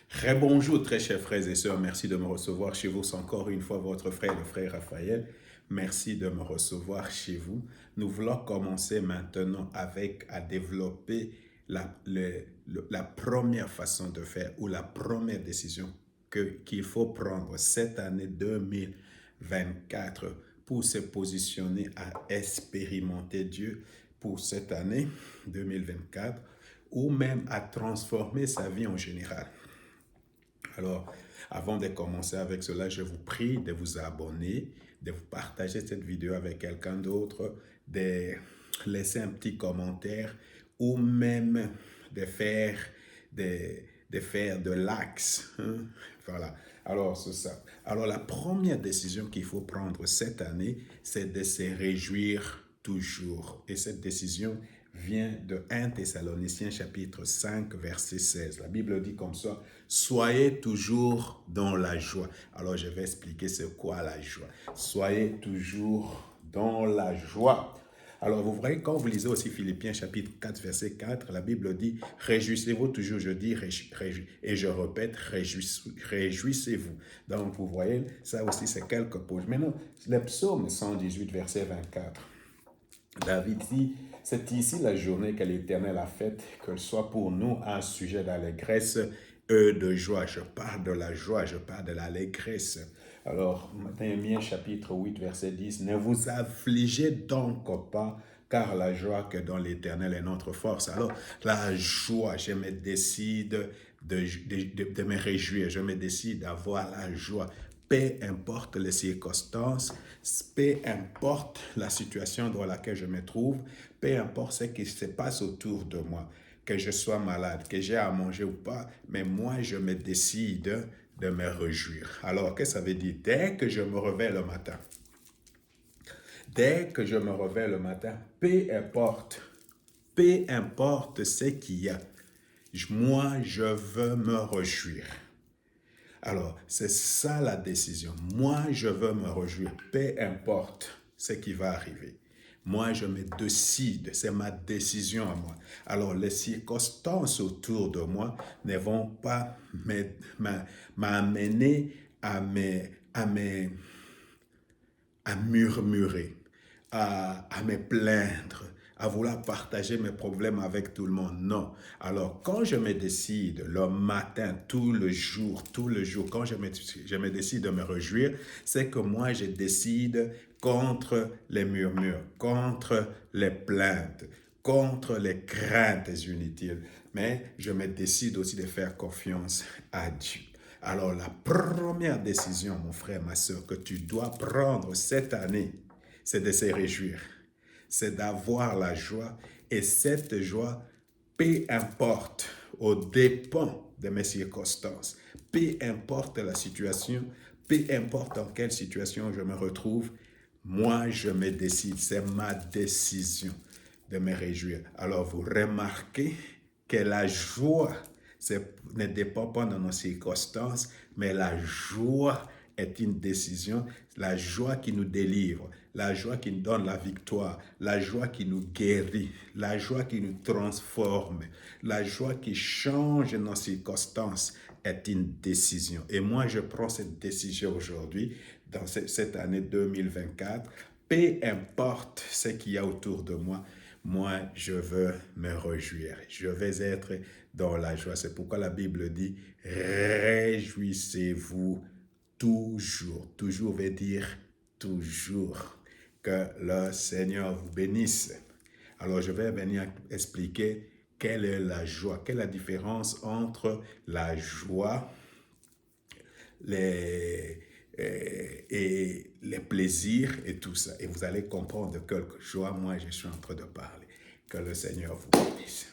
Rebonjour, très chers frères et sœurs. Merci de me recevoir chez vous. C'est encore une fois votre frère, le frère Raphaël. Merci de me recevoir chez vous. Nous voulons commencer maintenant à développer la première façon de faire ou la première décision qu'il faut prendre cette année 2024 pour se positionner à expérimenter Dieu pour cette année 2024 ou même à transformer sa vie en général. Alors, avant de commencer avec cela, je vous prie de vous abonner, de vous partager cette vidéo avec quelqu'un d'autre, de laisser un petit commentaire ou même de faire de l'axe. Hein. Voilà. Alors, c'est ça. Alors, la première décision qu'il faut prendre cette année, c'est de se réjouir toujours. Et cette décision vient de 1 Thessaloniciens chapitre 5, verset 16. La Bible dit comme ça, soyez toujours dans la joie. Alors, je vais expliquer c'est quoi la joie. Soyez toujours dans la joie. Alors, vous voyez, quand vous lisez aussi Philippiens chapitre 4, verset 4, la Bible dit, réjouissez-vous toujours, je dis, et je répète, réjouissez-vous. Donc, vous voyez, ça aussi, c'est quelques pauses. Maintenant, le psaume 118, verset 24. David dit, c'est ici la journée que l'Éternel a faite, qu'elle soit pour nous un sujet d'allégresse et de joie. Je parle de la joie, je parle de l'allégresse. Alors, Néhémie chapitre 8, verset 10, ne vous affligez donc pas, car la joie que dans l'Éternel est notre force. Alors, la joie, je me décide de me réjouir, je me décide d'avoir la joie. Peu importe les circonstances, peu importe la situation dans laquelle je me trouve, peu importe ce qui se passe autour de moi, que je sois malade, que j'ai à manger ou pas, mais moi, je me décide de me réjouir. Alors, qu'est-ce que ça veut dire? Dès que je me réveille le matin, peu importe ce qu'il y a, moi, je veux me réjouir. Alors, c'est ça la décision. Moi, je veux me réjouir, peu importe ce qui va arriver. Moi, je me décide, c'est ma décision à moi. Alors, les circonstances autour de moi ne vont pas m'amener à murmurer, à me plaindre, à vouloir partager mes problèmes avec tout le monde. Non. Alors, quand je me décide le matin, tout le jour, quand je me décide de me réjouir, c'est que moi, je décide contre les murmures, contre les plaintes, contre les craintes inutiles. Mais je me décide aussi de faire confiance à Dieu. Alors, la première décision, mon frère, ma soeur, que tu dois prendre cette année, c'est de se réjouir, c'est d'avoir la joie. Et cette joie, peu importe, au dépend de mes circonstances, peu importe la situation, peu importe dans quelle situation je me retrouve, moi, je me décide, c'est ma décision de me réjouir. Alors, vous remarquez que la joie ne dépend pas de nos circonstances, mais la joie est une décision, la joie qui nous délivre, la joie qui nous donne la victoire, la joie qui nous guérit, la joie qui nous transforme, la joie qui change nos circonstances est une décision. Et moi, je prends cette décision aujourd'hui, dans cette année 2024, peu importe ce qu'il y a autour de moi, moi, je veux me réjouir. Je vais être dans la joie. C'est pourquoi la Bible dit, réjouissez-vous toujours. Toujours veut dire toujours. Que le Seigneur vous bénisse. Alors, je vais venir expliquer quelle est la joie, quelle est la différence entre la joie et les plaisirs et tout ça. Et vous allez comprendre de quelle joie moi je suis en train de parler. Que le Seigneur vous bénisse.